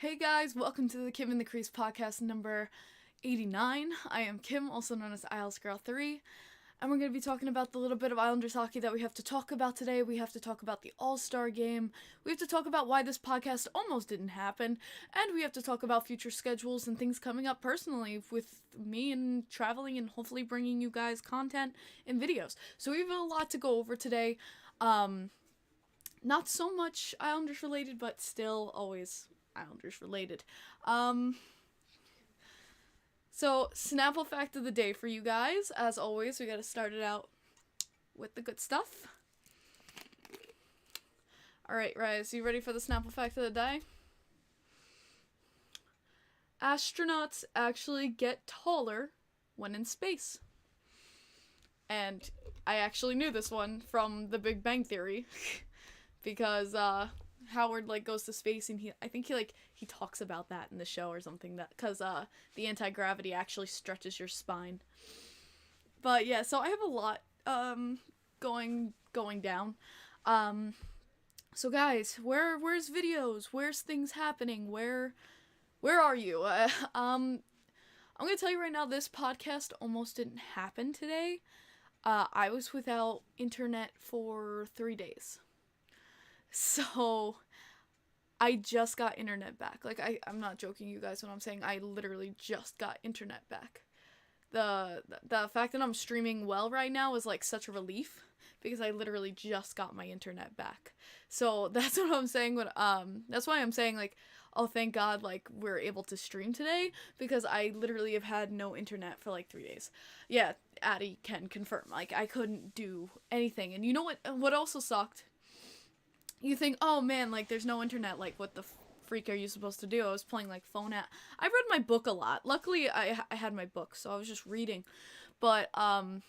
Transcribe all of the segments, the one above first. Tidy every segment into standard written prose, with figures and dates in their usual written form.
Hey guys, welcome to the Kim and the Crease podcast number 89. I am Kim, also known as Isles Girl 3, and we're going to be talking about the little bit of Islanders hockey that we have to talk about today. We have to talk about the All-Star game, we have to talk about why this podcast almost didn't happen, and we have to talk about future schedules and things coming up personally with me and traveling and hopefully bringing you guys content and videos. So we have a lot to go over today. Not so much Islanders related, but still always Islanders related. So Snapple Fact of the day for you guys. As always, we gotta start it out with the good stuff. Alright, Rise, you ready for the Snapple Fact of the day? Astronauts actually get taller when in space. And I actually knew this one from The Big Bang Theory. Because, Howard, goes to space, and I think he talks about that in the show or something, that, because, the anti-gravity actually stretches your spine. But, yeah, so I have a lot, going down. So guys, where's videos? Where's things happening? Where are you? I'm gonna tell you right now, this podcast almost didn't happen today. I was without internet for 3 days. So, I just got internet back. I'm not joking, you guys, when I'm saying I literally just got internet back. The fact that I'm streaming well right now is, such a relief, because I literally just got my internet back. So, that's what I'm saying when, that's why I'm saying, oh, thank God, we're able to stream today, because I literally have had no internet for, 3 days. Yeah, Addie can confirm. I couldn't do anything. And you know what also sucked? You think, oh man, there's no internet, what the freak are you supposed to do? I was playing, phone app. I read my book a lot. Luckily, I had my book, so I was just reading. But, oh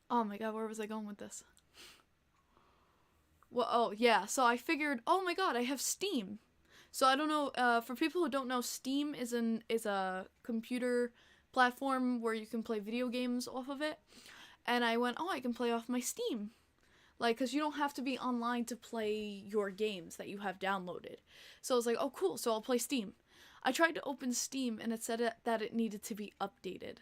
my god, where was I going with this? Well, oh, yeah, so I figured, oh my god, I have Steam. So I don't know, for people who don't know, Steam is a computer platform where you can play video games off of it. And I went, oh, I can play off my Steam. Because you don't have to be online to play your games that you have downloaded. So I was like, oh, cool, so I'll play Steam. I tried to open Steam, and it said that it needed to be updated.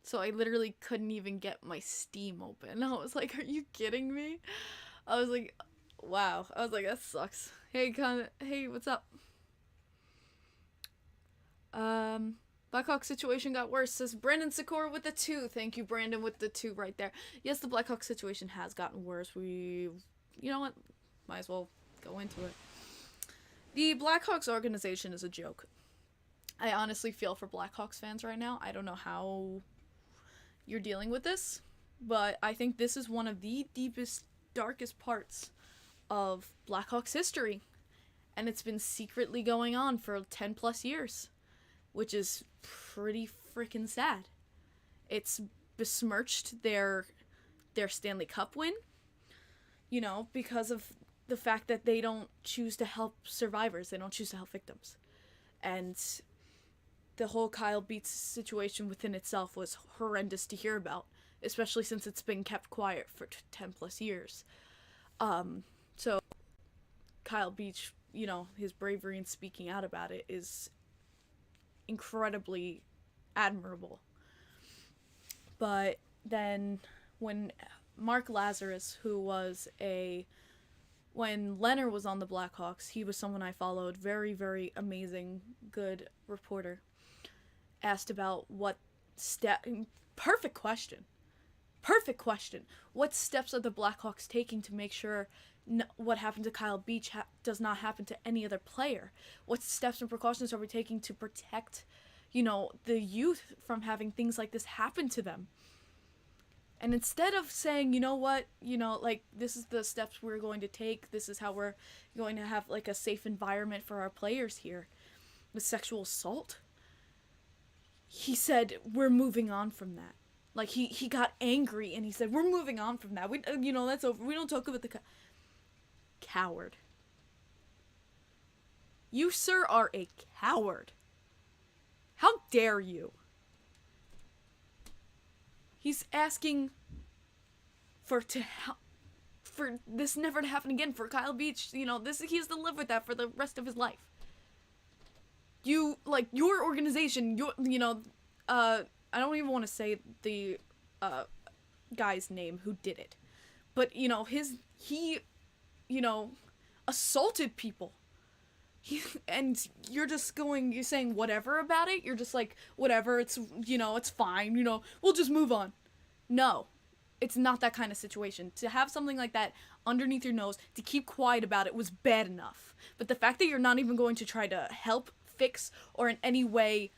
So I literally couldn't even get my Steam open. I was like, are you kidding me? I was like, wow. I was like, that sucks. Hey, hey, what's up? Blackhawk situation got worse, says Brandon Sikora with the 2. Thank you, Brandon, with the 2 right there. Yes, the Blackhawk situation has gotten worse. You know what? Might as well go into it. The Blackhawks organization is a joke. I honestly feel for Blackhawks fans right now. I don't know how you're dealing with this, but I think this is one of the deepest, darkest parts of Blackhawks history. And it's been secretly going on for 10 plus years. Which is pretty freaking sad. It's besmirched their Stanley Cup win, because of the fact that they don't choose to help survivors. They don't choose to help victims. And the whole Kyle Beats situation within itself was horrendous to hear about, especially since it's been kept quiet for 10 plus years. So Kyle Beach, his bravery in speaking out about it is incredibly admirable. But then when Mark Lazarus, when Leonard was on the Blackhawks, he was someone I followed, very, very amazing, good reporter, asked about perfect question, what steps are the Blackhawks taking to make sure what happened to Kyle Beach does not happen to any other player? What steps and precautions are we taking to protect, the youth from having things like this happen to them? And instead of saying, you know what, this is the steps we're going to take, this is how we're going to have, a safe environment for our players here with sexual assault, he said, we're moving on from that. He got angry, and he said, we're moving on from that. That's over. We don't talk about the coward. You, sir, are a coward. How dare you? He's asking for for this never to happen again for Kyle Beach. You know, he has to live with that for the rest of his life. You, like, your organization, I don't even want to say the, guy's name who did it. But, he assaulted people. And you're saying whatever about it. You're just like, whatever, it's fine, we'll just move on. No, it's not that kind of situation. To have something like that underneath your nose, to keep quiet about it was bad enough. But the fact that you're not even going to try to help, fix, or in any way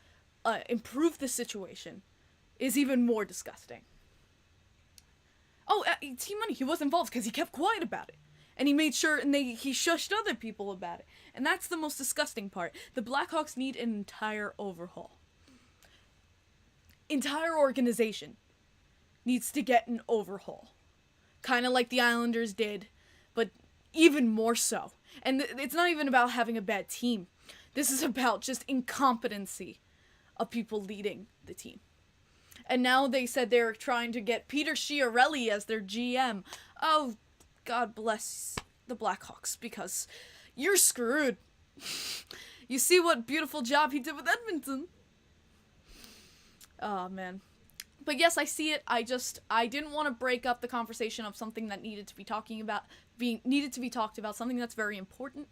improve the situation is even more disgusting. Oh, Team Money, he was involved because he kept quiet about it. And he made sure, and he shushed other people about it. And that's the most disgusting part. The Blackhawks need an entire overhaul. Entire organization needs to get an overhaul. Kind of like the Islanders did, but even more so. And it's not even about having a bad team. This is about just incompetency of people leading the team. And now they said they're trying to get Peter Chiarelli as their GM. Oh, God bless the Blackhawks, because you're screwed. You see what beautiful job he did with Edmonton. Oh, man. But yes, I see it. I didn't want to break up the conversation of something that needed to be talked about, something that's very important.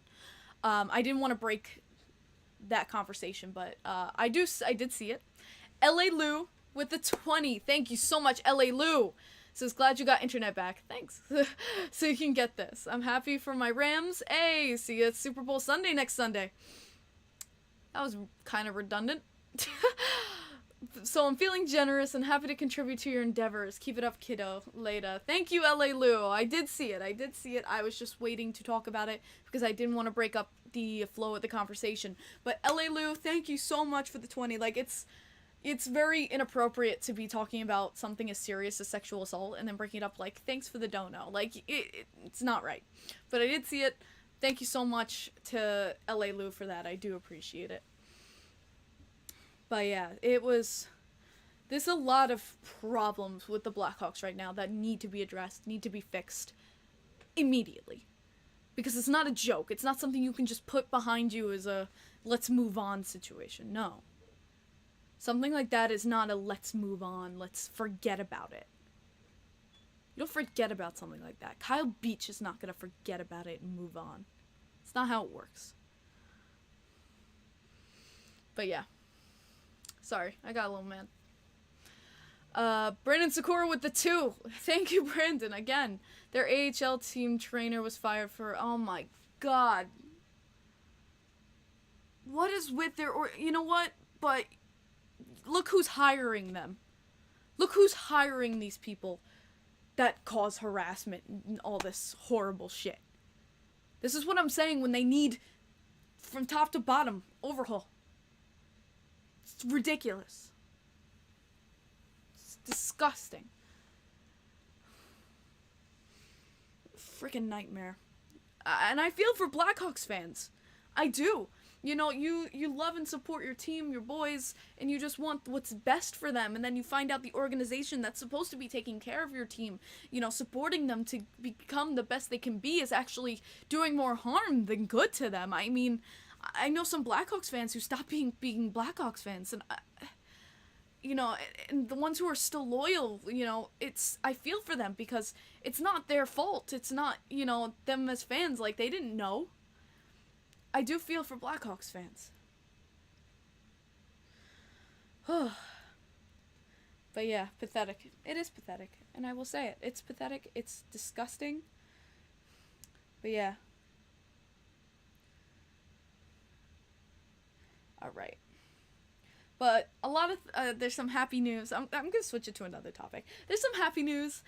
I didn't want to break that conversation, but I did see it. LA Lou with the 20. Thank you so much, LA Lou. Says, glad you got internet back. Thanks. So you can get this. I'm happy for my Rams. Hey, see you at Super Bowl Sunday next Sunday. That was kind of redundant. So I'm feeling generous and happy to contribute to your endeavors. Keep it up, kiddo. Later. Thank you, LA Lou. I did see it. I was just waiting to talk about it because I didn't want to break up the flow of the conversation. But LA Lou, thank you so much for the 20. Like, it's very inappropriate to be talking about something as serious as sexual assault and then breaking it up like, thanks for the dono. Like, it's not right. But I did see it. Thank you so much to LA Lou for that. I do appreciate it. But yeah, there's a lot of problems with the Blackhawks right now that need to be addressed, need to be fixed immediately. Because it's not a joke. It's not something you can just put behind you as a let's move on situation. No. Something like that is not a let's move on, let's forget about it. You don't forget about something like that. Kyle Beach is not going to forget about it and move on. It's not how it works. But yeah. Sorry, I got a little mad. Brandon Sakura with the 2. Thank you, Brandon. Again, their AHL team trainer was fired for, oh my god. What is with you know what? But look who's hiring them. Look who's hiring these people that cause harassment and all this horrible shit. This is what I'm saying when they need, from top to bottom, overhaul. It's ridiculous. It's disgusting. Freaking nightmare. And I feel for Blackhawks fans. I do. You know, you love and support your team, your boys, and you just want what's best for them. And then you find out the organization that's supposed to be taking care of your team, supporting them to become the best they can be is actually doing more harm than good to them. I mean, I know some Blackhawks fans who stopped being Blackhawks fans, and and the ones who are still loyal, I feel for them because it's not their fault. It's not, them as fans, like, they didn't know. I do feel for Blackhawks fans. But yeah, pathetic. It is pathetic, and I will say it. It's pathetic. It's disgusting. But yeah. Alright. But a lot of, there's some happy news. I'm going to switch it to another topic. There's some happy news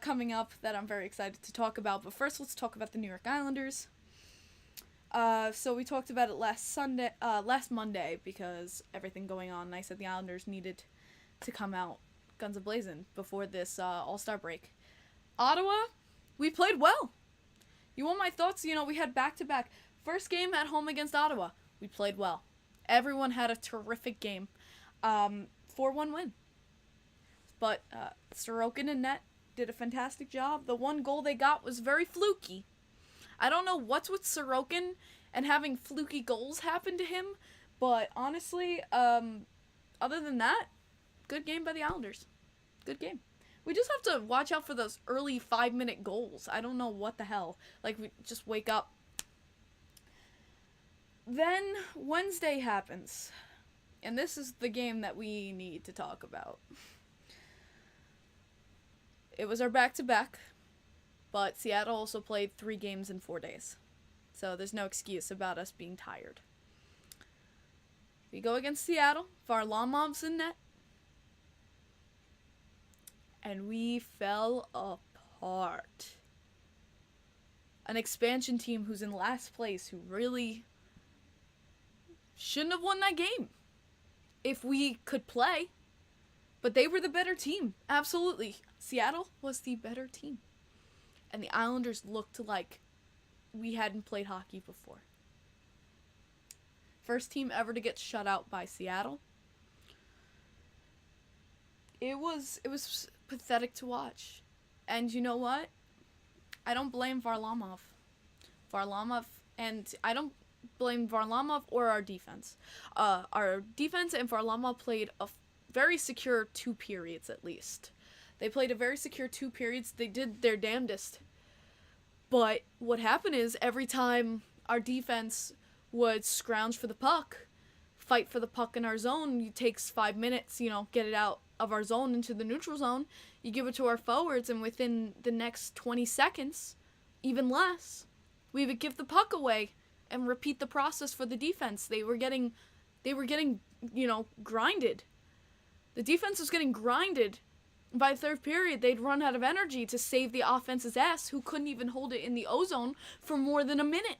coming up that I'm very excited to talk about. But first, let's talk about the New York Islanders. So we talked about it last Monday, because everything going on, and I said the Islanders needed to come out guns a-blazing before this All-Star break. Ottawa, we played well. You want my thoughts? We had back-to-back. First game at home against Ottawa, we played well. Everyone had a terrific game. 4-1 win. But Sorokin and net did a fantastic job. The one goal they got was very fluky. I don't know what's with Sorokin and having fluky goals happen to him, but honestly, other than that, good game by the Islanders. Good game. We just have to watch out for those early 5-minute goals. I don't know what the hell. Like, we just wake up. Then Wednesday happens. And this is the game that we need to talk about. It was our back-to-back, but Seattle also played 3 games in 4 days. So there's no excuse about us being tired. We go against Seattle. Varlamov's in net. And we fell apart. An expansion team who's in last place, who really shouldn't have won that game if we could play. But they were the better team. Absolutely. Seattle was the better team. And the Islanders looked like we hadn't played hockey before. First team ever to get shut out by Seattle. It was pathetic to watch. And you know what? I don't blame Varlamov. And I don't blame Varlamov or our defense. Our defense and Varlamov played a very secure 2 periods at least. They played a very secure 2 periods. They did their damnedest. But what happened is every time our defense would scrounge for the puck, fight for the puck in our zone, it takes 5 minutes, get it out of our zone into the neutral zone. You give it to our forwards, and within the next 20 seconds, even less, we would give the puck away and repeat the process for the defense. They were getting, grinded. The defense was getting grinded. By the 3rd period, they'd run out of energy to save the offense's ass, who couldn't even hold it in the O-zone for more than a minute.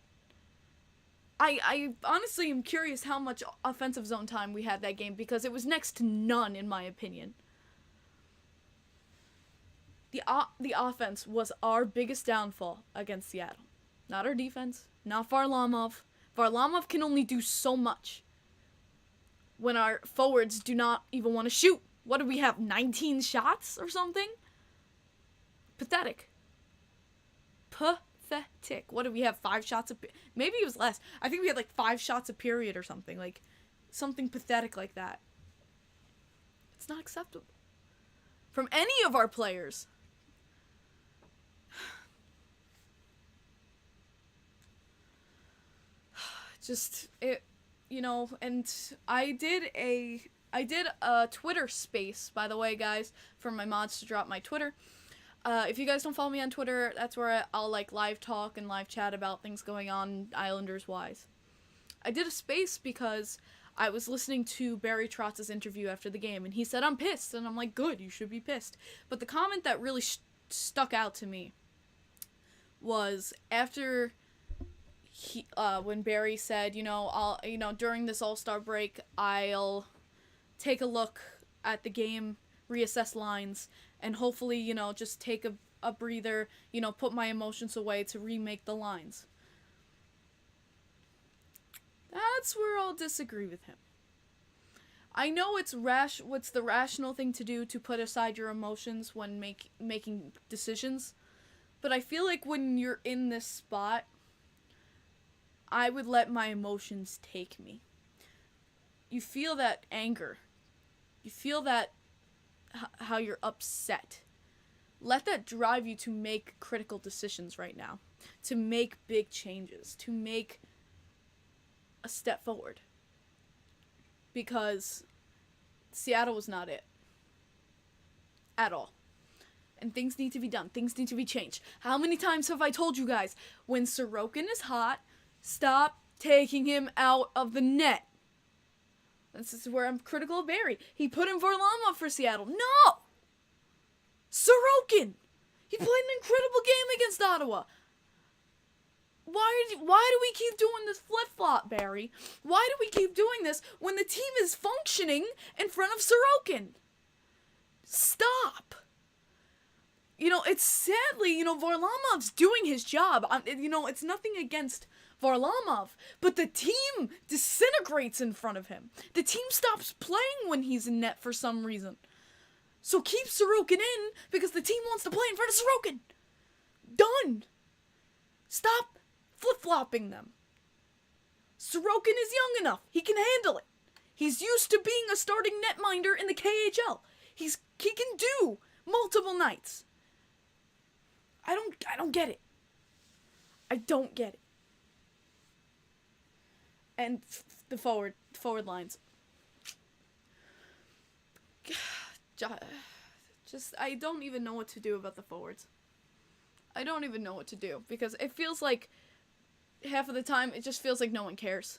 I honestly am curious how much offensive zone time we had that game, because it was next to none, in my opinion. The offense was our biggest downfall against Seattle. Not our defense, not Varlamov. Varlamov can only do so much when our forwards do not even want to shoot. What do we have, 19 shots or something? Pathetic. Pathetic. What do we have, 5 shots maybe it was less. I think we had like 5 shots a period or something. Like, something pathetic like that. It's not acceptable. From any of our players. And I did a Twitter space, by the way, guys, for my mods to drop my Twitter. If you guys don't follow me on Twitter, that's where I'll live talk and live chat about things going on Islanders-wise. I did a space because I was listening to Barry Trotz's interview after the game, and he said, "I'm pissed," and I'm like, "Good, you should be pissed." But the comment that really stuck out to me was after when Barry said, during this All-Star break, I'll take a look at the game, reassess lines, and hopefully, just take a breather, put my emotions away to remake the lines. That's where I'll disagree with him. I know what's the rational thing to do, to put aside your emotions when making decisions, but I feel like when you're in this spot, I would let my emotions take me. You feel that anger. You feel that how you're upset. Let that drive you to make critical decisions right now. To make big changes. To make a step forward. Because Seattle was not it. At all. And things need to be done. Things need to be changed. How many times have I told you guys, when Sorokin is hot, stop taking him out of the net. This is where I'm critical of Barry. He put in Varlamov for Seattle. No! Sorokin! He played an incredible game against Ottawa. Why do we keep doing this flip-flop, Barry? Why do we keep doing this when the team is functioning in front of Sorokin? Stop! It's sadly, Varlamov's doing his job. It's nothing against Varlamov, but the team disintegrates in front of him. The team stops playing when he's in net for some reason. So keep Sorokin in because the team wants to play in front of Sorokin. Done. Stop flip-flopping them. Sorokin is young enough. He can handle it. He's used to being a starting netminder in the KHL. He can do multiple nights. I don't get it. I don't get it. And the forward lines. Just, I don't even know what to do about the forwards. I don't even know what to do because it feels like half of the time it just feels like no one cares.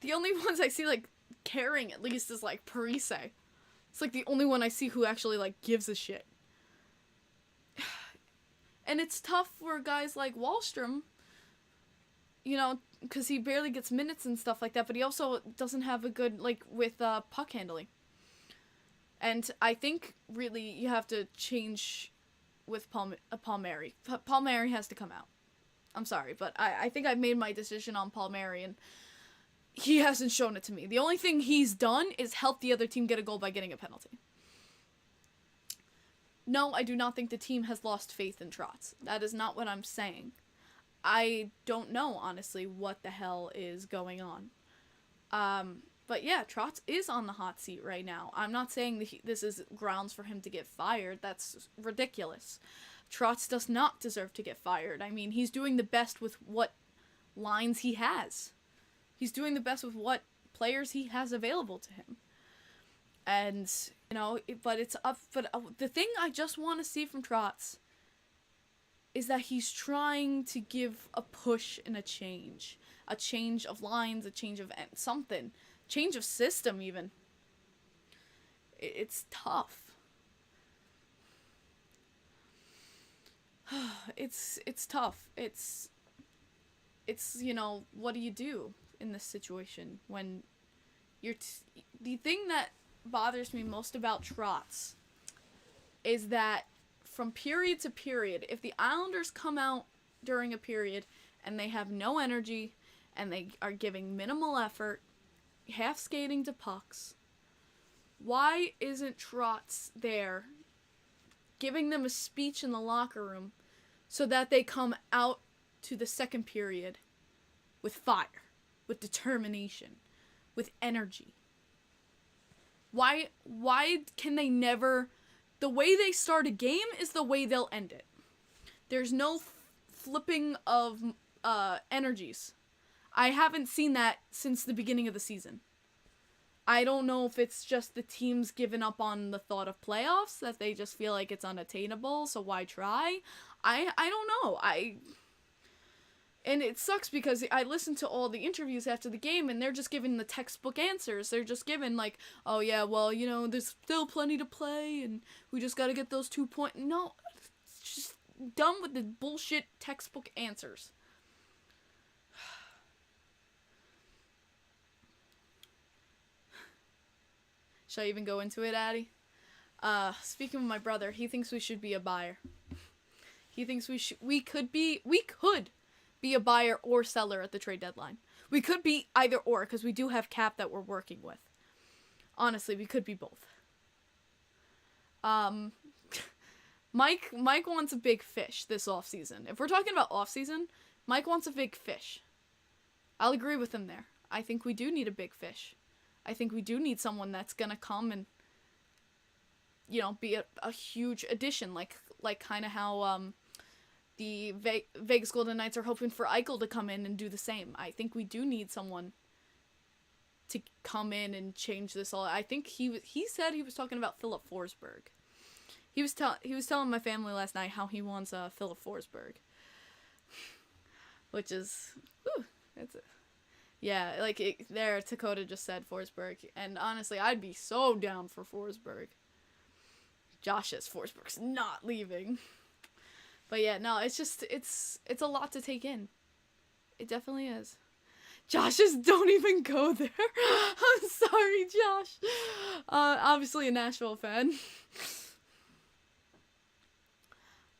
The only ones I see like caring at least is like Parise. It's like the only one I see who actually like gives a shit. And it's tough for guys like Wahlstrom, you know, because he barely gets minutes and stuff like that, but he also doesn't have a good, like, with puck handling. And I think, really, you have to change with Palmieri. Palmieri has to come out. I'm sorry, but I think I've made my decision on Palmieri, and he hasn't shown it to me. The only thing he's done is help the other team get a goal by getting a penalty. No, I do not think the team has lost faith in Trotz. That is not what I'm saying. I don't know, honestly, what the hell is going on. But yeah, Trotz is on the hot seat right now. I'm not saying that this is grounds for him to get fired. That's ridiculous. Trotz does not deserve to get fired. I mean, he's doing the best with what lines he has. He's doing the best with what players he has available to him. And, you know, but it's up. But the thing I just want to see from Trotz is that he's trying to give a push and a change of lines, a change of something, change of system even. It's tough. It's tough. It's you know, what do you do in this situation when you're the thing that bothers me most about Trotz is that from period to period, if the Islanders come out during a period and they have no energy and they are giving minimal effort, half skating to pucks, why isn't Trotz there giving them a speech in the locker room so that they come out to the second period with fire, with determination, with energy? Why can they never... The way they start a game is the way they'll end it. There's no flipping of energies. I haven't seen that since the beginning of the season. I don't know if it's just the team's given up on the thought of playoffs, that they just feel like it's unattainable, so why try? I don't know. And it sucks because I listened to all the interviews after the game and they're just giving the textbook answers. They're just giving like, oh yeah, well, you know, there's still plenty to play and we just gotta get those 2 points. No, it's just done with the bullshit textbook answers. Should I even go into it, Addie? Speaking of my brother, he thinks we should be a buyer. He thinks we could be a buyer or seller at the trade deadline. We could be either or, because we do have cap that we're working with. Honestly, we could be both. Mike wants a big fish this offseason. If we're talking about offseason, Mike wants a big fish. I'll agree with him there. I think we do need a big fish. I think we do need someone that's gonna come and, you know, be a huge addition, like kind of how the Vegas Golden Knights are hoping for Eichel to come in and do the same. I think we do need someone to come in and change this all. I think he said he was talking about Philip Forsberg. He was telling my family last night how he wants Philip Forsberg, which is, whew, that's it. Yeah, like there, Dakota just said Forsberg, and honestly, I'd be so down for Forsberg. Josh says Forsberg's not leaving. But yeah, no, it's just, it's a lot to take in. It definitely is. Josh, just don't even go there. I'm sorry, Josh. Obviously a Nashville fan.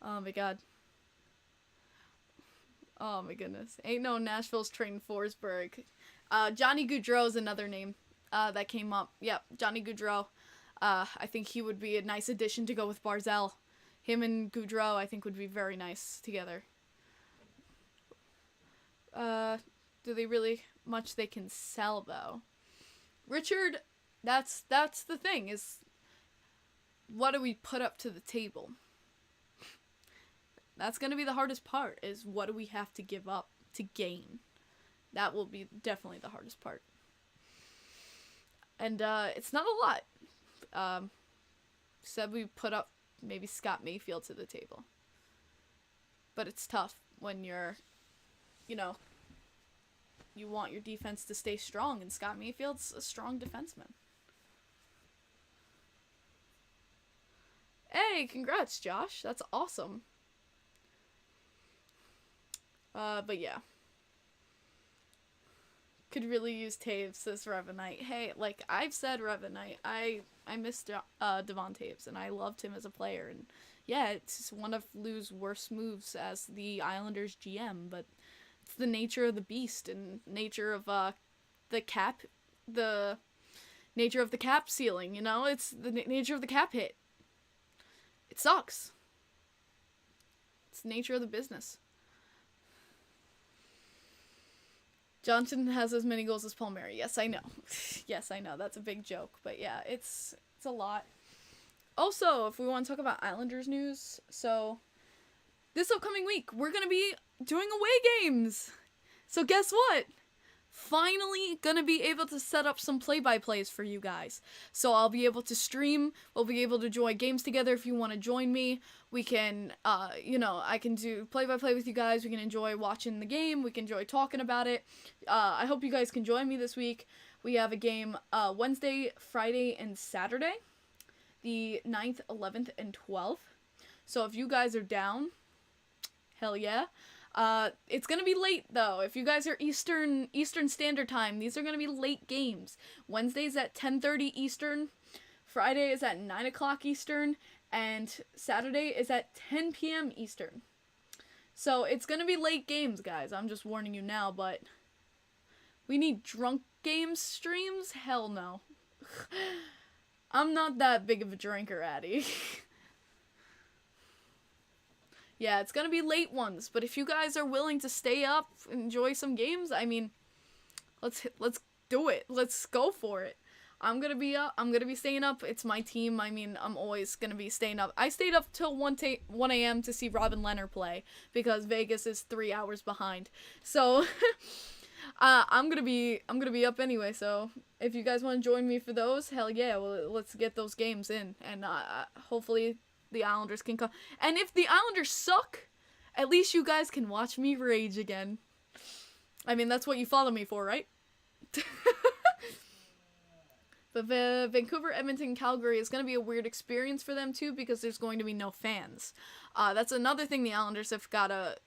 Oh my god. Oh my goodness. Ain't no Nashville's trading Forsberg. Johnny Gaudreau is another name that came up. Yep, Johnny Gaudreau. I think he would be a nice addition to go with Barzell. Him and Goudreau, I think, would be very nice together. Do they really much they can sell, though? Richard, that's the thing, is what do we put up to the table? That's going to be the hardest part, is what do we have to give up to gain? That will be definitely the hardest part. And it's not a lot. Said we put up maybe Scott Mayfield to the table. But it's tough when you're, you know, you want your defense to stay strong, and Scott Mayfield's a strong defenseman. Hey, congrats, Josh. That's awesome. But yeah. Could really use Taves, says Revenite. Hey, like I've said, Revenite, I missed Devon Taves, and I loved him as a player, and yeah, it's one of Lou's worst moves as the Islanders GM, but it's the nature of the beast and nature of the cap ceiling, you know? It's the nature of the cap hit. It sucks. It's the nature of the business. Johnson has as many goals as Palmieri. Yes, I know. Yes, I know. That's a big joke. But yeah, it's a lot. Also, if we want to talk about Islanders news, so this upcoming week, we're going to be doing away games. So guess what? Finally going to be able to set up some play-by-plays for you guys. So I'll be able to stream. We'll be able to join games together if you want to join me. We can, I can do play-by-play with you guys. We can enjoy watching the game. We can enjoy talking about it. I hope you guys can join me this week. We have a game Wednesday, Friday, and Saturday. The 9th, 11th, and 12th. So if you guys are down, hell yeah. It's gonna be late though. If you guys are Eastern Standard Time, these are gonna be late games. Wednesday's at 10:30 Eastern, Friday is at 9 o'clock Eastern, and Saturday is at 10 p.m. Eastern. So it's gonna be late games, guys. I'm just warning you now, but we need drunk game streams? Hell no. I'm not that big of a drinker, Addie. Yeah, it's gonna be late ones, but if you guys are willing to stay up, enjoy some games, I mean, let's do it. Let's go for it. I'm gonna be up. I'm gonna be staying up. It's my team. I mean, I'm always gonna be staying up. I stayed up till 1 a.m. to see Robin Leonard play because Vegas is 3 hours behind. So I'm gonna be up anyway. So if you guys want to join me for those, hell yeah. Well, let's get those games in, and hopefully the Islanders can come. And if the Islanders suck, at least you guys can watch me rage again. I mean, that's what you follow me for, right? But Vancouver, Edmonton, Calgary is going to be a weird experience for them too, because there's going to be no fans. That's another thing the Islanders have got to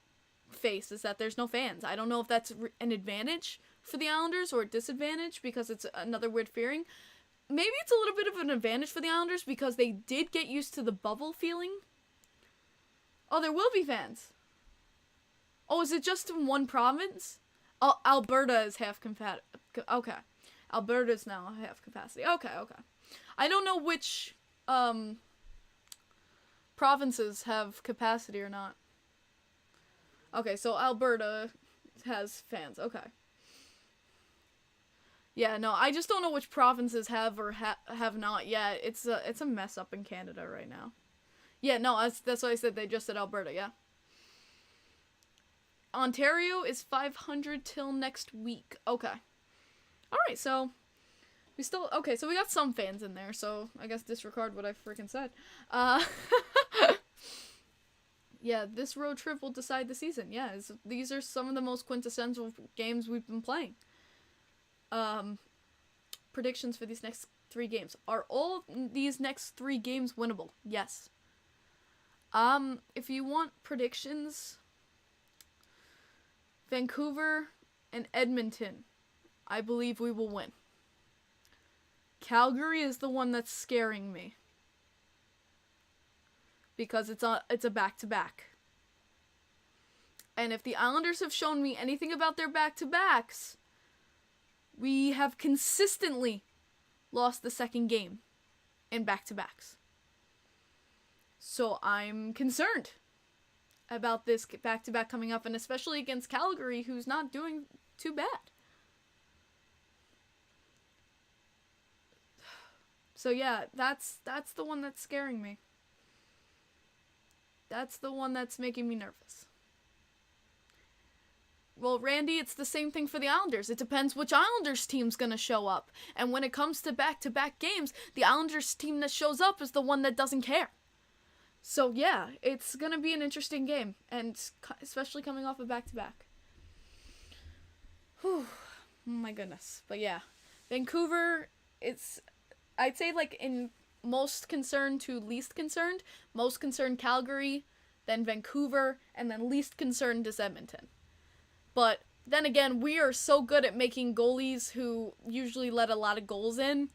face, is that there's no fans. I don't know if that's an advantage for the Islanders or a disadvantage, because it's another weird feeling. Maybe it's a little bit of an advantage for the Islanders because they did get used to the bubble feeling. Oh, there will be fans. Oh, is it just in one province? Oh, Alberta is half okay. Alberta's now half capacity. Okay. I don't know which provinces have capacity or not. Okay, so Alberta has fans. Okay. Yeah, no, I just don't know which provinces have or have not yet. It's a mess up in Canada right now. Yeah, no, that's what I said. They just said Alberta, yeah. Ontario is 500 till next week. Okay. Alright, so okay, so we got some fans in there, so I guess disregard what I freaking said. Yeah, this road trip will decide the season. Yeah, these are some of the most quintessential games we've been playing. Predictions for these next 3 games. Are all these next 3 games winnable? Yes. If you want predictions, Vancouver and Edmonton, I believe we will win. Calgary is the one that's scaring me, because it's a back-to-back. And if the Islanders have shown me anything about their back-to-backs, we have consistently lost the second game. in back-to-backs. So I'm concerned about this back-to-back coming up, and especially against Calgary, who's not doing too bad. So yeah, that's the one that's scaring me. That's the one that's making me nervous. Well, Randy, it's the same thing for the Islanders. It depends which Islanders team's gonna show up. And when it comes to back-to-back games, the Islanders team that shows up is the one that doesn't care. So yeah, it's gonna be an interesting game, and especially coming off a back-to-back. Whew, oh my goodness. But yeah, Vancouver, I'd say like in most concerned to least concerned. Most concerned Calgary, then Vancouver, and then least concerned is Edmonton. But then again, we are so good at making goalies who usually let a lot of goals in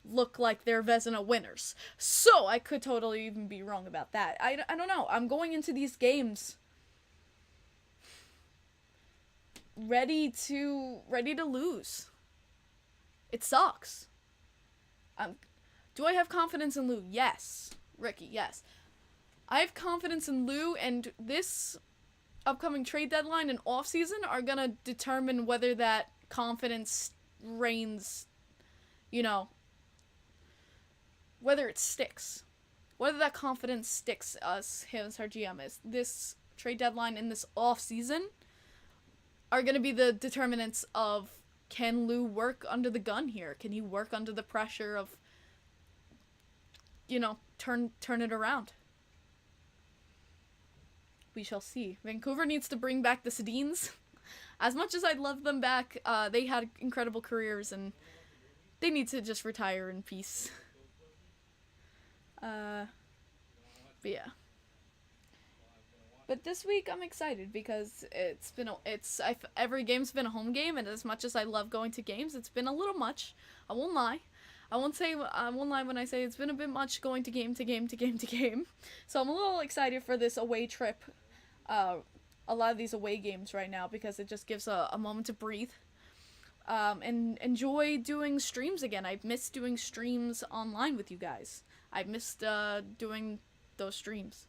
look like they're Vezina winners. So I could totally even be wrong about that. I don't know. I'm going into these games ready to lose. It sucks. Do I have confidence in Lou? Yes. Ricky, yes. I have confidence in Lou, and this upcoming trade deadline and off-season are gonna determine whether that confidence reigns, whether it sticks. Whether that confidence sticks him as our GM is. This trade deadline and this off-season are gonna be the determinants of, can Lou work under the gun here? Can he work under the pressure of, turn it around? We shall see. Vancouver needs to bring back the Sedins. As much as I'd love them back, they had incredible careers, and they need to just retire in peace. But yeah. But this week I'm excited because every game's been a home game, and as much as I love going to games, it's been a little much. I won't lie. I won't lie when I say it's been a bit much going to game to game to game to game. So I'm a little excited for this away trip. A lot of these away games right now, because it just gives a moment to breathe. And enjoy doing streams again. I've missed doing streams online with you guys. I've missed doing those streams.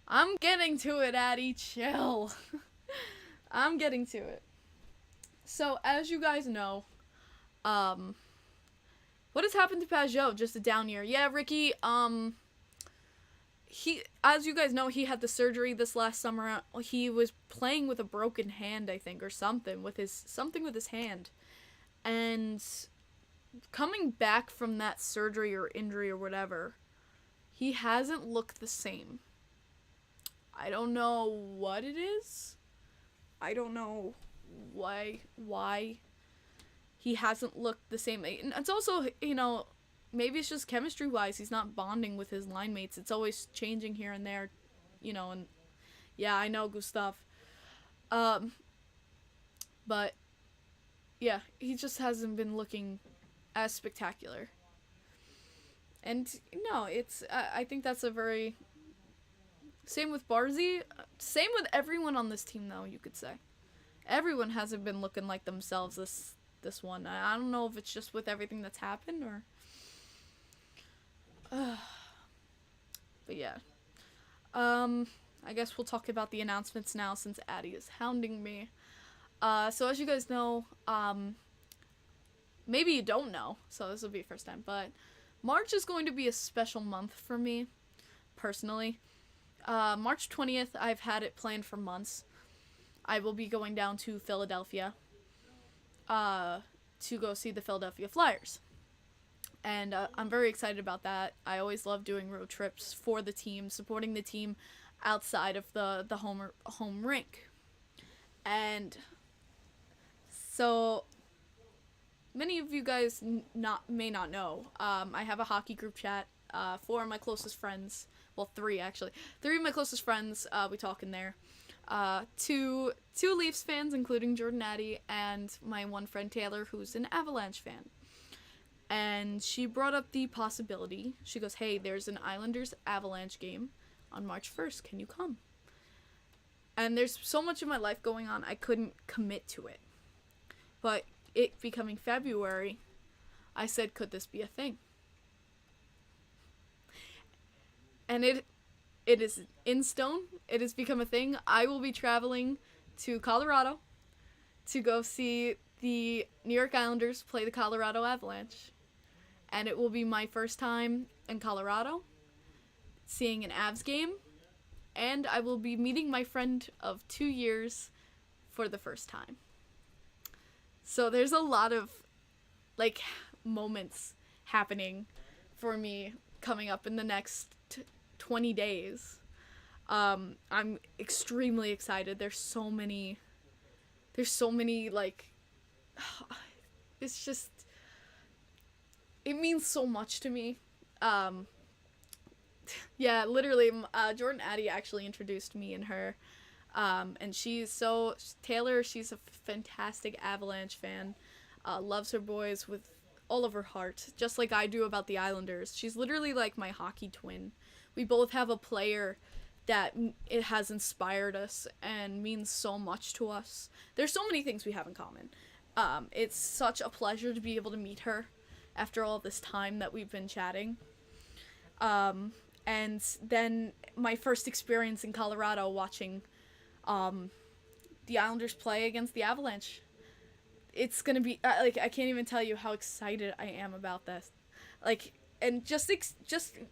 I'm getting to it, Addie. Chill. I'm getting to it. So, as you guys know, what has happened to Pageau? Just a down year. Yeah, Ricky, as you guys know, he had the surgery this last summer. He was playing with a broken hand, I think, or something with his hand. And coming back from that surgery or injury or whatever, he hasn't looked the same. I don't know what it is. I don't know why he hasn't looked the same. And it's also, maybe it's just chemistry-wise, he's not bonding with his line mates. It's always changing here and there, and yeah, I know, Gustav. But yeah, he just hasn't been looking as spectacular. And no, I think that's a very, same with Barzy, same with everyone on this team though, you could say. Everyone hasn't been looking like themselves this one. I don't know if it's just with everything that's happened or but yeah. I guess we'll talk about the announcements now since Addie is hounding me. So as you guys know, maybe you don't know, so this will be your first time, but March is going to be a special month for me, personally. March 20th, I've had it planned for months. I will be going down to Philadelphia, to go see the Philadelphia Flyers. And I'm very excited about that. I always love doing road trips for the team, supporting the team outside of the home rink. And so many of you guys may not know, I have a hockey group chat. 4 of my closest friends, well, 3 actually. 3 of my closest friends, we talk in there. 2 Leafs fans, including Jordan Addy, and my one friend Taylor, who's an Avalanche fan. And she brought up the possibility. She goes, hey, there's an Islanders Avalanche game on March 1st. Can you come? And there's so much in my life going on, I couldn't commit to it. But it becoming February, I said, could this be a thing? and it is in stone. It has become a thing. I will be traveling to Colorado to go see the New York Islanders play the Colorado Avalanche. And it will be my first time in Colorado, seeing an Avs game, and I will be meeting my friend of 2 years for the first time. So there's a lot of, like, moments happening for me coming up in the next 20 days. I'm extremely excited. There's so many, like, it's just, it means so much to me. Yeah, literally, Jordan Addy actually introduced me and her, and Taylor, she's a fantastic Avalanche fan, loves her boys with all of her heart, just like I do about the Islanders. She's literally like my hockey twin. We both have a player that it has inspired us and means so much to us. There's so many things we have in common. It's such a pleasure to be able to meet her after all this time that we've been chatting. And then my first experience in Colorado watching the Islanders play against the Avalanche. It's gonna be, like, I can't even tell you how excited I am about this. Like, and just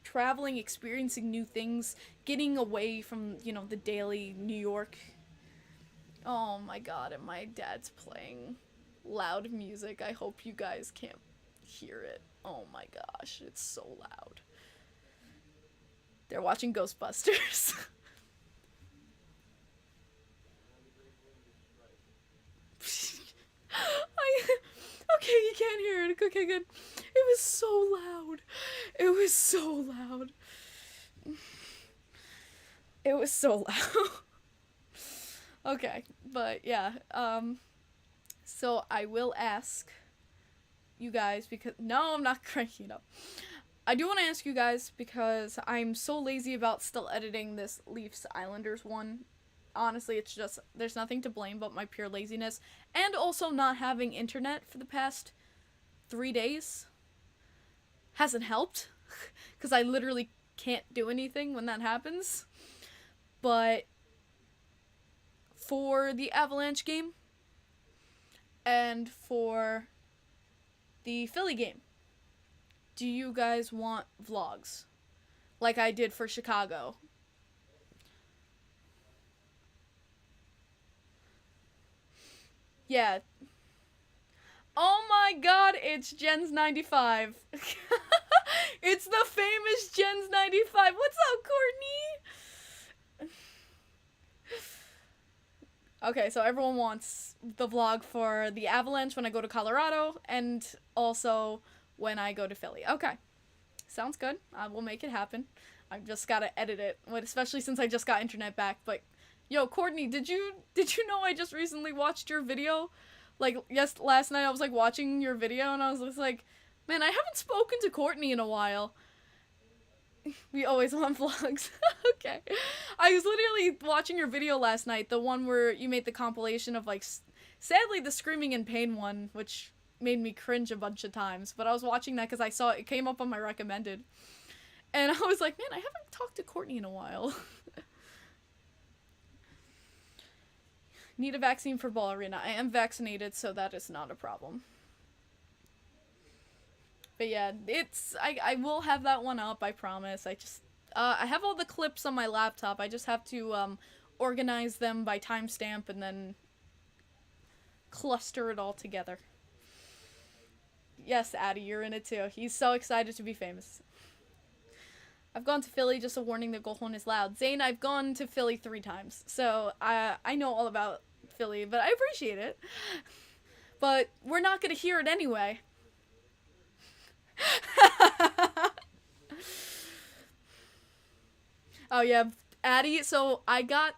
traveling, experiencing new things, getting away from, you know, the daily New York. Oh my god, and my dad's playing loud music. I hope you guys can't hear it. Oh my gosh, it's so loud. They're watching Ghostbusters. Okay, you can't hear it. Okay, good. It was so loud. It was so loud. It was so loud. Okay, but yeah, so I will ask you guys, because, no, I'm not cranking it up. I do want to ask you guys, because I'm so lazy about still editing this Leafs Islanders one. Honestly, it's just, there's nothing to blame but my pure laziness, and also not having internet for the past 3 days hasn't helped, because I literally can't do anything when that happens. But for the Avalanche game and for the Philly game, do you guys want vlogs like I did for Chicago? Yeah. Oh my god, it's Jens 95. It's the famous Jens 95. What's up, Courtney? Okay, so everyone wants the vlog for the Avalanche when I go to Colorado, and also when I go to Philly. Okay. Sounds good. I will make it happen. I've just gotta edit it, especially since I just got internet back. But, yo, Courtney, did you know I just recently watched your video? Like, yes, last night I was, like, watching your video, and I was just like, man, I haven't spoken to Courtney in a while. We always want vlogs. Okay. I was literally watching your video last night, the one where you made the compilation of, like, sadly, the Screaming in Pain one, which made me cringe a bunch of times, but I was watching that because I saw it came up on my recommended, and I was like, man, I haven't talked to Courtney in a while. Need a vaccine for ball arena. I am vaccinated, so that is not a problem. But yeah, I will have that one up, I promise. I have all the clips on my laptop. I just have to organize them by timestamp and then cluster it all together. Yes, Addy, you're in it too. He's so excited to be famous. I've gone to Philly, just a warning, the Gojon is loud. Zane, I've gone to Philly 3 times, so I know all about Philly, but I appreciate it. But we're not gonna hear it anyway. Oh yeah, Addy, so I got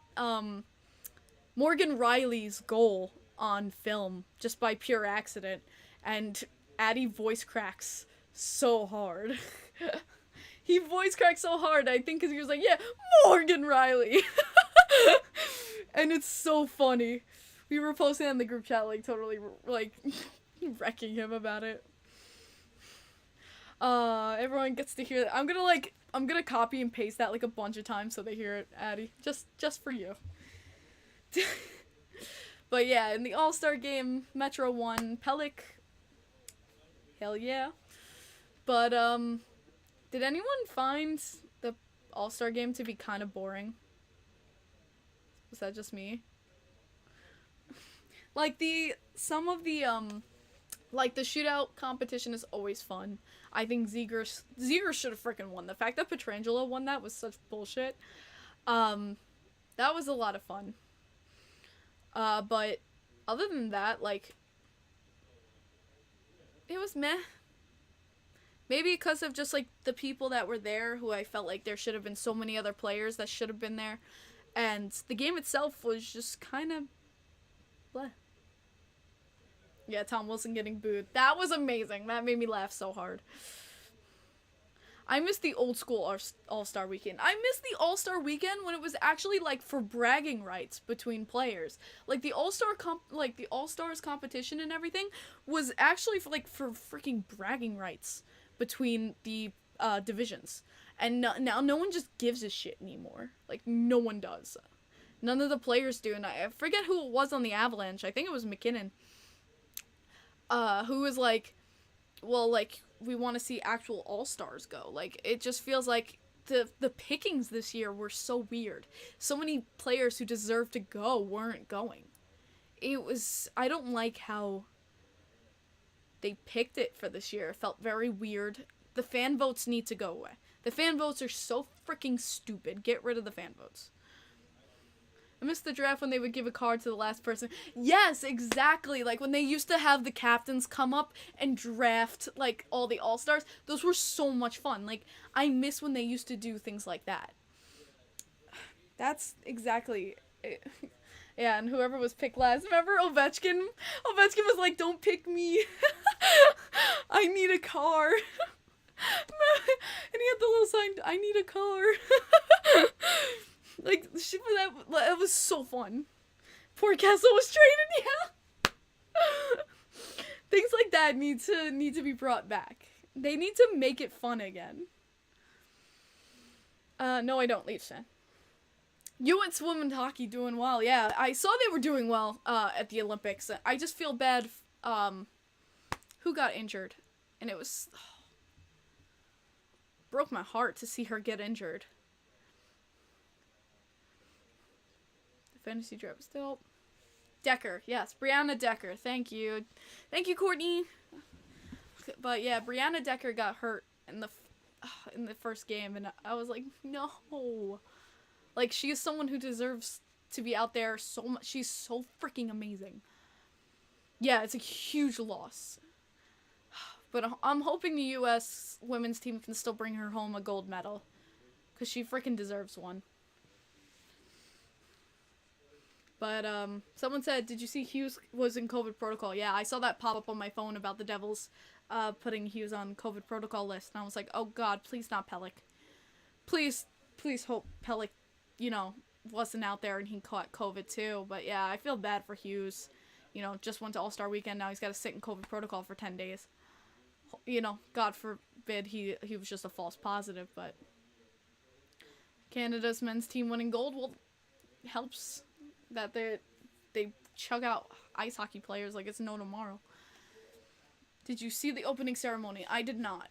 Morgan Riley's goal on film just by pure accident, and Addy voice cracks so hard. He voice cracked so hard, I think, because he was like, yeah, Morgan Riley. And it's so funny. We were posting on the group chat, like, totally, like, wrecking him about it. Everyone gets to hear that. I'm gonna, like, I'm gonna copy and paste that like a bunch of times so they hear it, Addie. Just for you. But yeah, in the All-Star game, Metro won. Pellic, hell yeah. But did anyone find the All-Star game to be kind of boring? Was that just me? Like some of the like the shootout competition is always fun. I think Ziegler should have freaking won. The fact that Petrangelo won that was such bullshit. That was a lot of fun. But other than that, like, it was meh. Maybe because of just, like, the people that were there, who I felt like there should have been so many other players that should have been there. And the game itself was just kind of bleh. Yeah, Tom Wilson getting booed. That was amazing. That made me laugh so hard. I miss the old school All-Star Weekend. I miss the All-Star Weekend when it was actually, like, for bragging rights between players. Like, the All-Stars competition and everything was actually for freaking bragging rights between the divisions. And now no one just gives a shit anymore. Like, no one does. None of the players do. And I forget who it was on the Avalanche. I think it was McKinnon. Who was like, well, like, we want to see actual all-stars go. Like, it just feels like the pickings this year were so weird. So many players who deserved to go weren't going. I don't like how they picked it for this year. It felt very weird. The fan votes need to go away. The fan votes are so freaking stupid. Get rid of the fan votes. I missed the draft when they would give a card to the last person. Yes, exactly. Like, when they used to have the captains come up and draft, like, all the all-stars. Those were so much fun. Like, I miss when they used to do things like that. That's exactly it. Yeah, and whoever was picked last. Remember Ovechkin? Ovechkin was like, don't pick me. I need a car. And he had the little sign, I need a car. Like, shit, that was so fun. Poor Kessel was traded, yeah. Things like that need to be brought back. They need to make it fun again. No, I don't, Leafs fan. UN's women's hockey doing well. Yeah, I saw they were doing well at the Olympics. I just feel bad who got injured. And it was broke my heart to see her get injured. Fantasy draft still. Decker, yes, Brianna Decker. Thank you, Courtney. But yeah, Brianna Decker got hurt in the first game, and I was like, no. Like, she is someone who deserves to be out there so much. She's so freaking amazing. Yeah, it's a huge loss. But I'm hoping the U.S. women's team can still bring her home a gold medal, because she freaking deserves one. But, someone said, did you see Hughes was in COVID protocol? Yeah, I saw that pop up on my phone about the Devils, putting Hughes on COVID protocol list. And I was like, oh god, please not Pellic. Please hope Pellic, wasn't out there and he caught COVID too. But yeah, I feel bad for Hughes. Just went to All-Star Weekend, now he's got to sit in COVID protocol for 10 days. God forbid he was just a false positive, but Canada's men's team winning gold, well, helps that they chug out ice hockey players like it's no tomorrow. Did you see the opening ceremony? I did not.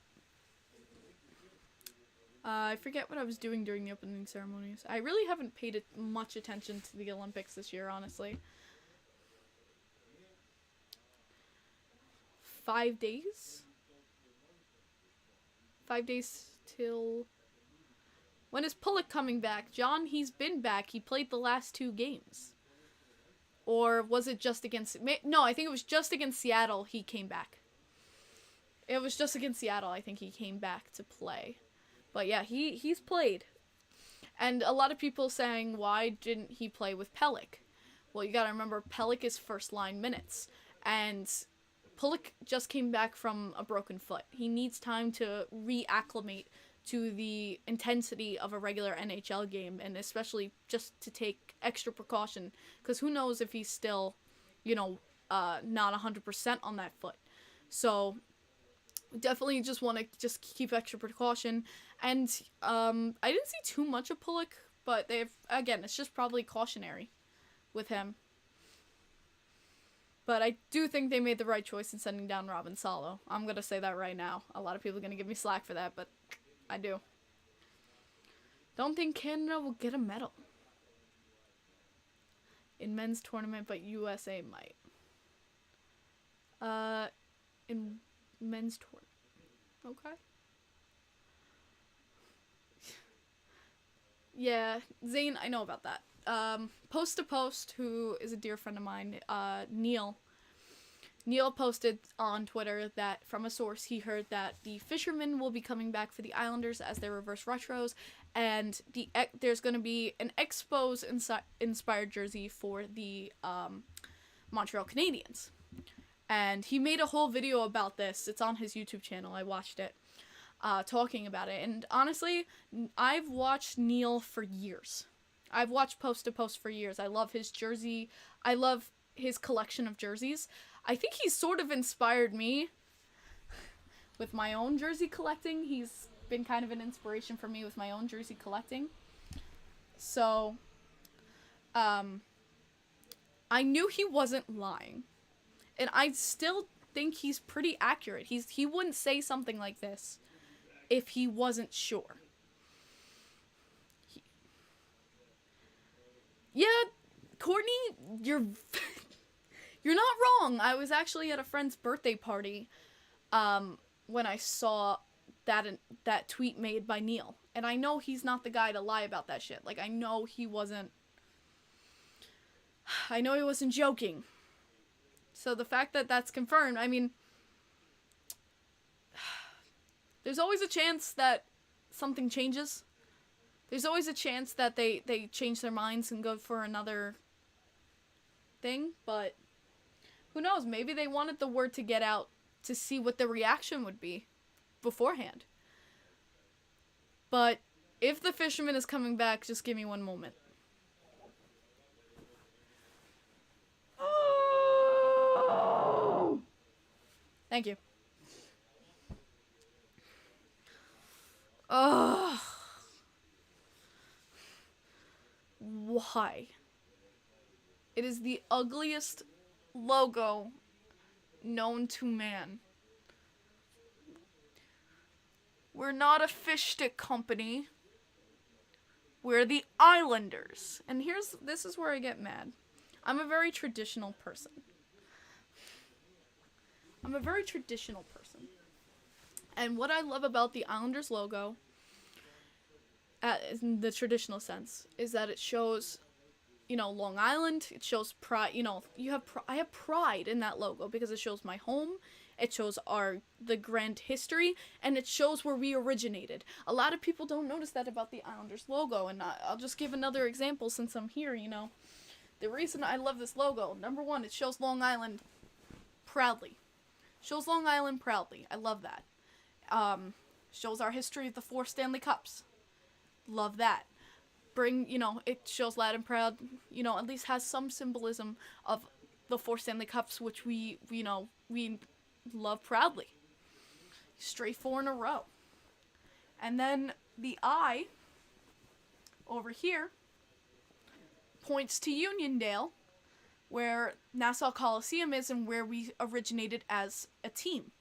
I forget what I was doing during the opening ceremonies. I really haven't paid much attention to the Olympics this year, honestly. 5 days? 5 days till... When is Pullock coming back? John, he's been back. He played the last 2 games. Or was it just against... No, I think it was just against Seattle he came back. It was just against Seattle I think he came back to play. But yeah, he's played. And a lot of people saying, why didn't he play with Pellic? Well, you gotta remember, Pellic is first line minutes. And Pullock just came back from a broken foot. He needs time to reacclimate to the intensity of a regular NHL game, and especially just to take extra precaution, because who knows if he's still, not 100% on that foot. So, definitely just want to just keep extra precaution. And I didn't see too much of Pullock, but again, it's just probably cautionary with him. But I do think they made the right choice in sending down Robin Salo. I'm gonna say that right now. A lot of people are gonna give me slack for that, but I do. Don't think Canada will get a medal in men's tournament, but USA might. In men's tournament. Okay. Yeah, Zane, I know about that. Post to Post, who is a dear friend of mine, Neil posted on Twitter that from a source he heard that the Fishermen will be coming back for the Islanders as their reverse retros, and there's going to be an Expos inspired jersey for the Montreal Canadiens. And he made a whole video about this. It's on his YouTube channel. I watched it. Talking about it. And honestly, I've watched Neil for years. I've watched Post to Post for years. I love his jersey. I love his collection of jerseys. I think he's sort of inspired me with my own jersey collecting. He's been kind of an inspiration for me with my own jersey collecting. So, I knew he wasn't lying. And I still think he's pretty accurate. He wouldn't say something like this if he wasn't sure. Yeah, Courtney, you're you're not wrong. I was actually at a friend's birthday party when I saw that tweet made by Neil. And I know he's not the guy to lie about that shit. Like, I know he wasn't joking. So the fact that that's confirmed, I mean, there's always a chance that something changes. There's always a chance that they change their minds and go for another thing, but who knows? Maybe they wanted the word to get out to see what the reaction would be beforehand. But if the Fisherman is coming back, just give me one moment. Thank you. Ugh. Why? It is the ugliest logo known to man. We're not a fish stick company. We're the Islanders. And this is where I get mad. I'm a very traditional person. And what I love about the Islanders logo, in the traditional sense, is that it shows, Long Island. It shows pride. I have pride in that logo because it shows my home. It shows the grand history, and it shows where we originated. A lot of people don't notice that about the Islanders logo, and I'll just give another example since I'm here. The reason I love this logo, number one, it shows Long Island proudly. Shows Long Island proudly. I love that. Shows our history of the 4 Stanley Cups. Love that. It shows loud and proud, at least has some symbolism of the 4 Stanley Cups, which we love proudly. Straight 4 in a row. And then the I over here points to Uniondale, where Nassau Coliseum is and where we originated as a team.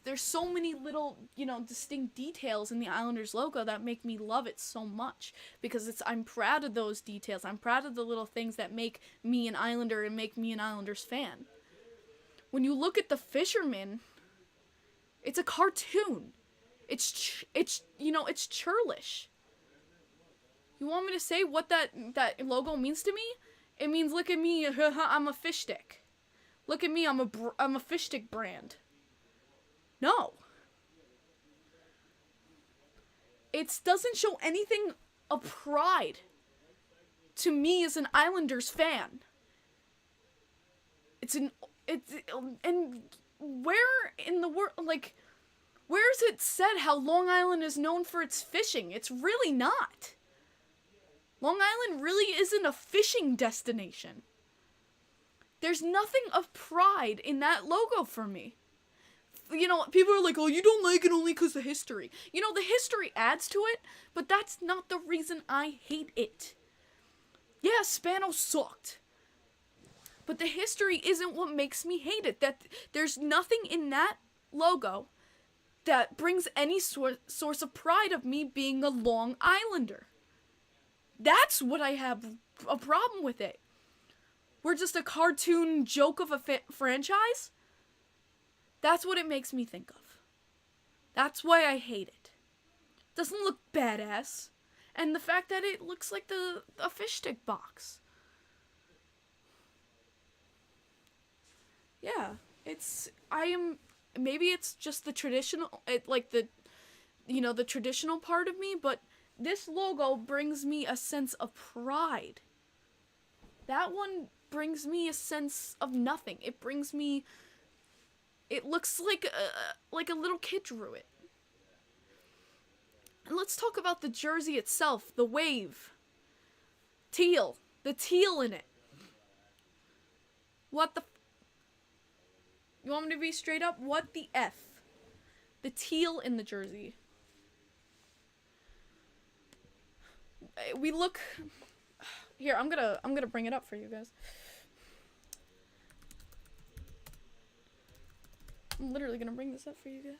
There's so many little, distinct details in the Islanders logo that make me love it so much, because I'm proud of those details. I'm proud of the little things that make me an Islander and make me an Islanders fan. When you look at the Fisherman, it's a cartoon. It's churlish. You want me to say what that logo means to me? It means, look at me, I'm a fish stick. Look at me, I'm a fish stick brand. No. It doesn't show anything of pride to me as an Islanders fan. And where in the world, where's it said how Long Island is known for its fishing? It's really not. Long Island really isn't a fishing destination. There's nothing of pride in that logo for me. you know, people are like, oh, you don't like it only because of history. You know, the history adds to it, but that's not the reason I hate it. Yeah, Spano sucked. But the history isn't what makes me hate it. That there's nothing in that logo that brings any source of pride of me being a Long Islander. That's what I have a problem with it. We're just a cartoon joke of a franchise? That's what it makes me think of. That's why I hate it. Doesn't look badass. And the fact that it looks like a fish stick box. Yeah, maybe it's just the traditional, the traditional part of me, but this logo brings me a sense of pride. That one brings me a sense of nothing. It looks like a little kid drew it. And let's talk about the jersey itself, the wave. Teal. The teal in it. What the... You want me to be straight up? What the F? The teal in the jersey. We look... Here, I'm gonna bring it up for you guys. I'm literally gonna bring this up for you guys.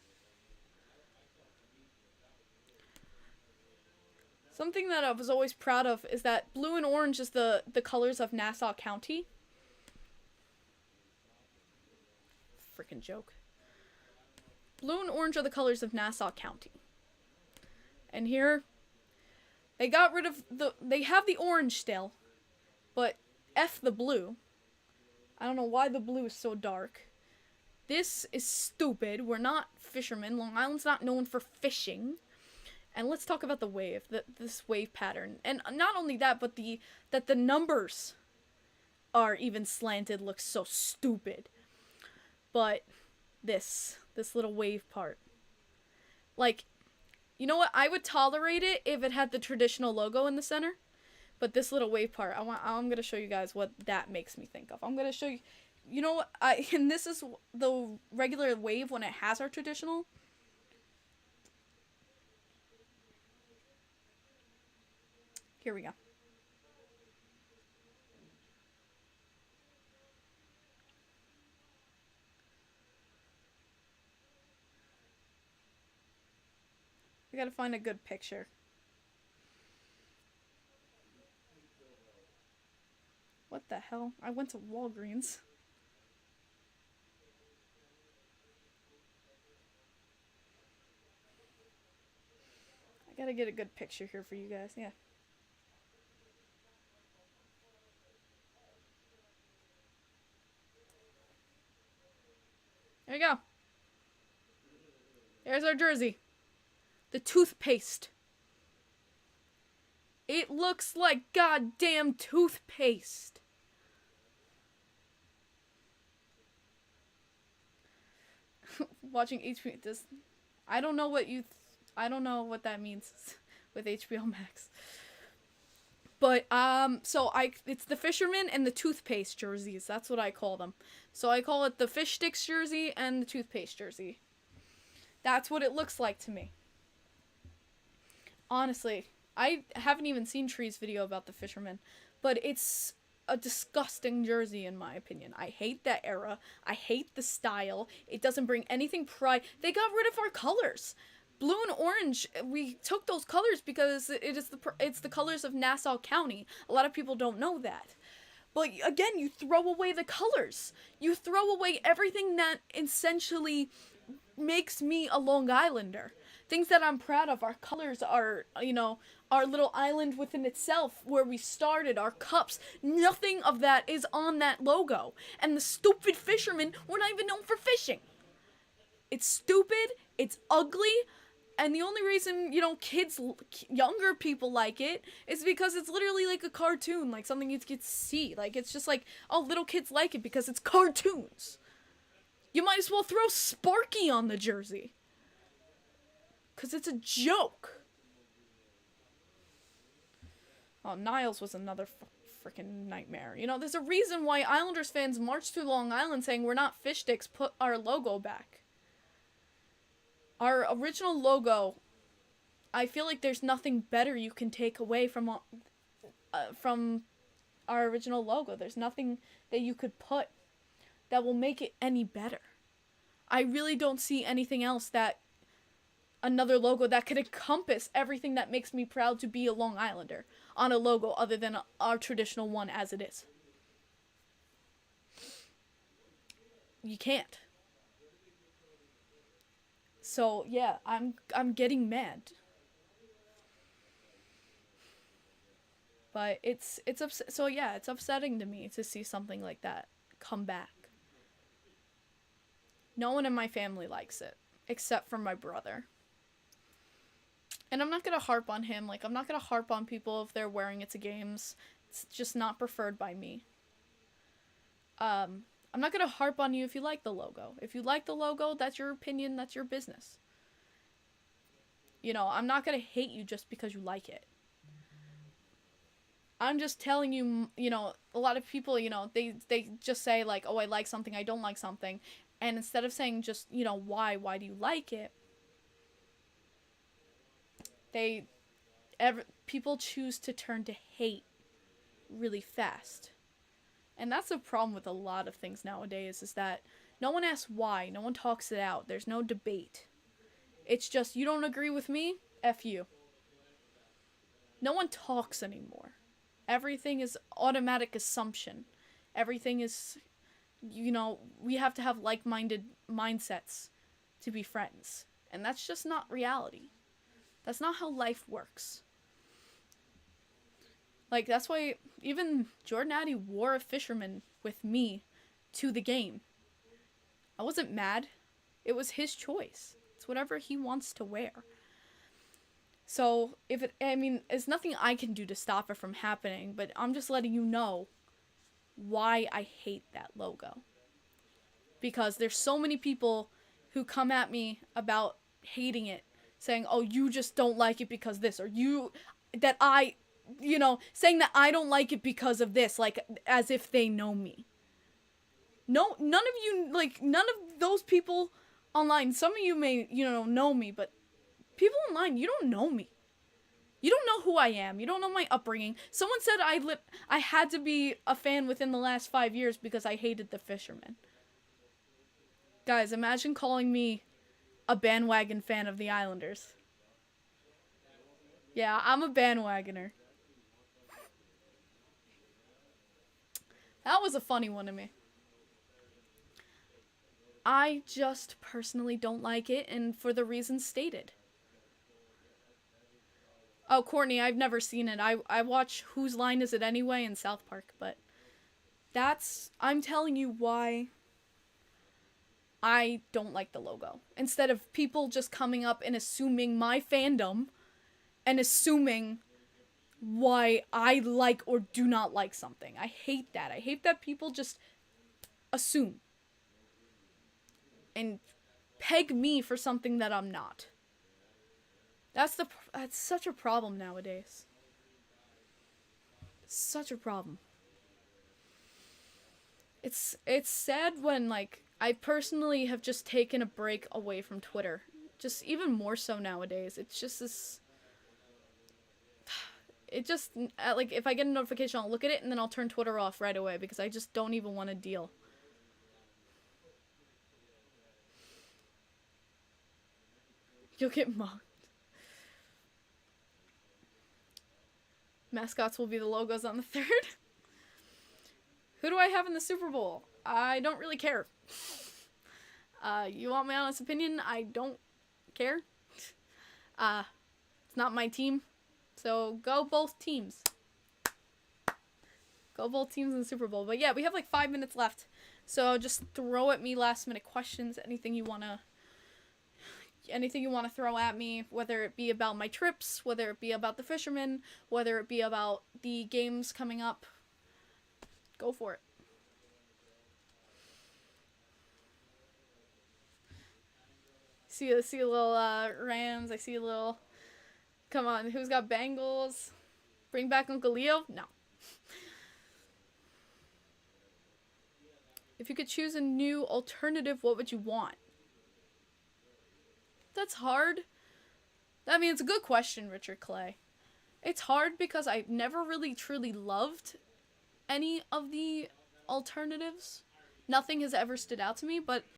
Something that I was always proud of is that blue and orange is the colors of Nassau County. Freaking joke. Blue and orange are the colors of Nassau County. And here, they got rid of they have the orange still, but F the blue. I don't know why the blue is so dark. This is stupid. We're not fishermen. Long Island's not known for fishing. And let's talk about the wave, this wave pattern. And not only that, but that the numbers are even slanted looks so stupid. But this little wave part. Like, you know what? I would tolerate it if it had the traditional logo in the center. But this little wave part, I'm going to show you guys what that makes me think of. I'm going to show you, you know what? And this is the regular wave when it has our traditional. Here we go. I gotta find a good picture. What the hell? I went to Walgreens. I gotta get a good picture here for you guys, yeah. There you go. There's our jersey. The toothpaste. It looks like goddamn toothpaste. Watching HBO this, I don't know what that means with HBO Max. But it's the fisherman and the toothpaste jerseys. That's what I call them. So I call it the fish sticks jersey and the toothpaste jersey. That's what it looks like to me. Honestly, I haven't even seen Tree's video about the fisherman, but it's a disgusting jersey in my opinion. I hate that era. I hate the style. It doesn't bring anything pride. They got rid of our colors. Blue and orange, we took those colors because it's the colors of Nassau County. A lot of people don't know that. But again, you throw away the colors. You throw away everything that essentially makes me a Long Islander. Things that I'm proud of. Our colors are, our little island within itself where we started, our cups. Nothing of that is on that logo. And the stupid fishermen were not even known for fishing. It's stupid. It's ugly. And the only reason, kids, younger people like it is because it's literally like a cartoon, like something you get to see. Like, it's just like, oh, little kids like it because it's cartoons. You might as well throw Sparky on the jersey. Because it's a joke. Oh, Niles was another freaking nightmare. There's a reason why Islanders fans march through Long Island saying we're not fish sticks, put our logo back. Our original logo, I feel like there's nothing better you can take away from our original logo. There's nothing that you could put that will make it any better. I really don't see anything else that another logo that could encompass everything that makes me proud to be a Long Islander on a logo other than our traditional one as it is. You can't. So yeah, I'm getting mad. But it's so yeah, it's upsetting to me to see something like that come back. No one in my family likes it except for my brother. And I'm not going to harp on him. Like, I'm not going to harp on people if they're wearing it to games. It's just not preferred by me. I'm not going to harp on you if you like the logo. If you like the logo, that's your opinion, that's your business. You know, I'm not going to hate you just because you like it. I'm just telling you, you know, a lot of people, you know, they just say, like, oh, I like something, I don't like something. And instead of saying just, you know, why do you like it? People choose to turn to hate really fast. And that's the problem with a lot of things nowadays, is that no one asks why, no one talks it out, there's no debate. It's just, you don't agree with me? F you. No one talks anymore. Everything is automatic assumption. Everything is, you know, we have to have like-minded mindsets to be friends. And that's just not reality. That's not how life works. Like, that's why even Jordan Addy wore a fisherman with me to the game. I wasn't mad. It was his choice. It's whatever he wants to wear. So, there's nothing I can do to stop it from happening, but I'm just letting you know why I hate that logo. Because there's so many people who come at me about hating it, saying, oh, you just don't like it because this, or saying that I don't like it because of this, like, as if they know me. No, none of those people online, some of you may, know me, but people online, you don't know me. You don't know who I am. You don't know my upbringing. Someone said I had to be a fan within the last 5 years because I hated the fisherman. Guys, imagine calling me a bandwagon fan of the Islanders. Yeah, I'm a bandwagoner. That was a funny one to me. I just personally don't like it, and for the reasons stated. Oh, Courtney, I've never seen it. I watch Whose Line Is It Anyway in South Park, but I'm telling you why I don't like the logo. Instead of people just coming up and assuming my fandom and assuming why I like or do not like something. I hate that. I hate that people just assume and peg me for something that I'm not. That's such a problem nowadays. Such a problem. It's sad when, like, I personally have just taken a break away from Twitter. Just even more so nowadays. It's just this... It just, like, if I get a notification, I'll look at it and then I'll turn Twitter off right away because I just don't even want to deal. You'll get mocked. Mascots will be the logos on the 3rd. Who do I have in the Super Bowl? I don't really care. You want my honest opinion? I don't care. It's not my team. So go both teams. Go both teams in the Super Bowl. But yeah, we have like 5 minutes left. So just throw at me last minute questions. Anything you want to throw at me, whether it be about my trips, whether it be about the fishermen, whether it be about the games coming up. Go for it. See a little Rams. I see a little... Come on, who's got Bengals? Bring back Uncle Leo? No. If you could choose a new alternative, what would you want? That's hard. I mean, it's a good question, Richard Clay. It's hard because I never really truly loved any of the alternatives. Nothing has ever stood out to me, but